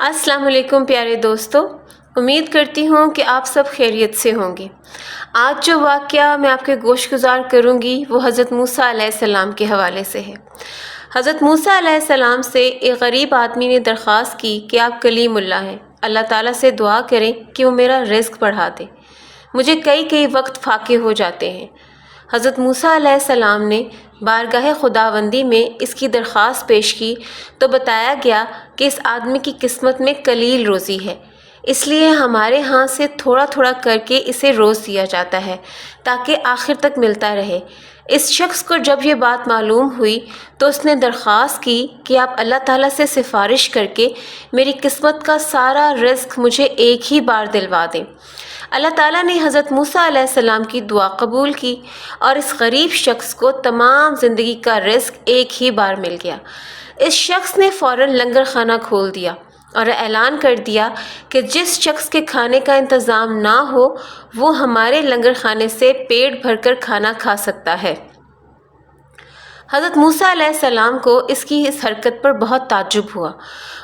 السلام علیکم پیارے دوستو، امید کرتی ہوں کہ آپ سب خیریت سے ہوں گے۔ آج جو واقعہ میں آپ کے گوش گزار کروں گی وہ حضرت موسیٰ علیہ السلام کے حوالے سے ہے۔ حضرت موسیٰ علیہ السلام سے ایک غریب آدمی نے درخواست کی کہ آپ کلیم اللہ ہیں، اللہ تعالیٰ سے دعا کریں کہ وہ میرا رزق بڑھا دے، مجھے کئی وقت فاقے ہو جاتے ہیں۔ حضرت موسیٰ علیہ السلام نے بارگاہ خداوندی میں اس کی درخواست پیش کی تو بتایا گیا کہ اس آدمی کی قسمت میں قلیل روزی ہے، اس لیے ہمارے ہاں سے تھوڑا کر کے اسے روز دیا جاتا ہے تاکہ آخر تک ملتا رہے۔ اس شخص کو جب یہ بات معلوم ہوئی تو اس نے درخواست کی کہ آپ اللہ تعالیٰ سے سفارش کر کے میری قسمت کا سارا رزق مجھے ایک ہی بار دلوا دیں۔ اللہ تعالیٰ نے حضرت موسیٰ علیہ السلام کی دعا قبول کی اور اس غریب شخص کو تمام زندگی کا رزق ایک ہی بار مل گیا۔ اس شخص نے فوراً لنگر خانہ کھول دیا اور اعلان کر دیا کہ جس شخص کے کھانے کا انتظام نہ ہو وہ ہمارے لنگر خانے سے پیٹ بھر کر کھانا کھا سکتا ہے۔ حضرت موسیٰ علیہ السلام کو اس کی اس حرکت پر بہت تعجب ہوا۔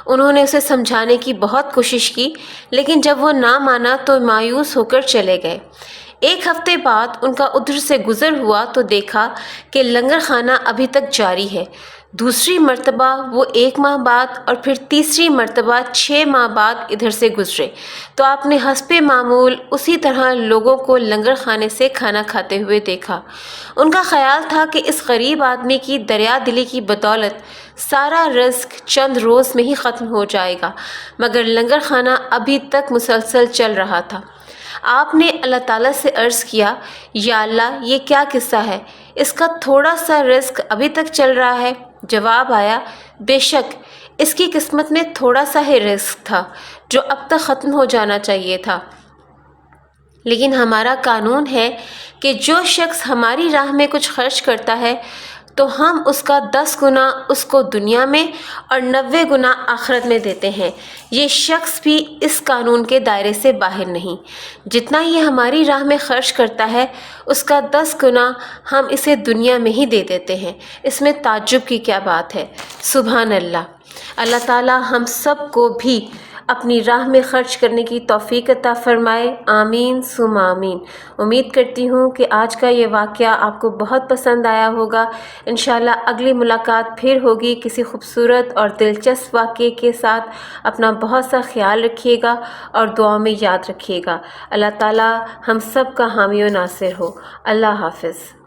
انہوں نے اسے سمجھانے کی بہت کوشش کی، لیکن جب وہ نہ مانا تو مایوس ہو کر چلے گئے۔ ایک ہفتے بعد ان کا ادھر سے گزر ہوا تو دیکھا کہ لنگر خانہ ابھی تک جاری ہے۔ دوسری مرتبہ وہ 1 ماہ بعد اور پھر تیسری مرتبہ 6 ماہ بعد ادھر سے گزرے تو آپ نے حسب معمول اسی طرح لوگوں کو لنگر خانے سے کھانا کھاتے ہوئے دیکھا۔ ان کا خیال تھا کہ اس غریب آدمی کی دریا دلی کی بدولت سارا رزق چند روز میں ہی ختم ہو جائے گا، مگر لنگر خانہ ابھی تک مسلسل چل رہا تھا۔ آپ نے اللہ تعالیٰ سے عرض کیا، یا اللہ، یہ کیا قصہ ہے؟ اس کا تھوڑا سا رزق ابھی تک چل رہا ہے۔ جواب آیا، بے شک اس کی قسمت میں تھوڑا سا ہی رزق تھا جو اب تک ختم ہو جانا چاہیے تھا، لیکن ہمارا قانون ہے کہ جو شخص ہماری راہ میں کچھ خرچ کرتا ہے تو ہم اس کا 10 گنا اس کو دنیا میں اور 90 گنا آخرت میں دیتے ہیں۔ یہ شخص بھی اس قانون کے دائرے سے باہر نہیں۔ جتنا یہ ہماری راہ میں خرچ کرتا ہے اس کا 10 گنا ہم اسے دنیا میں ہی دے دیتے ہیں۔ اس میں تعجب کی کیا بات ہے؟ سبحان اللہ۔ اللہ تعالی ہم سب کو بھی اپنی راہ میں خرچ کرنے کی توفیق عطا فرمائے، آمین ثم آمین۔ امید کرتی ہوں کہ آج کا یہ واقعہ آپ کو بہت پسند آیا ہوگا۔ انشاءاللہ اگلی ملاقات پھر ہوگی کسی خوبصورت اور دلچسپ واقعے کے ساتھ۔ اپنا بہت سا خیال رکھیے گا اور دعا میں یاد رکھیے گا۔ اللہ تعالی ہم سب کا حامی و ناصر ہو۔ اللہ حافظ۔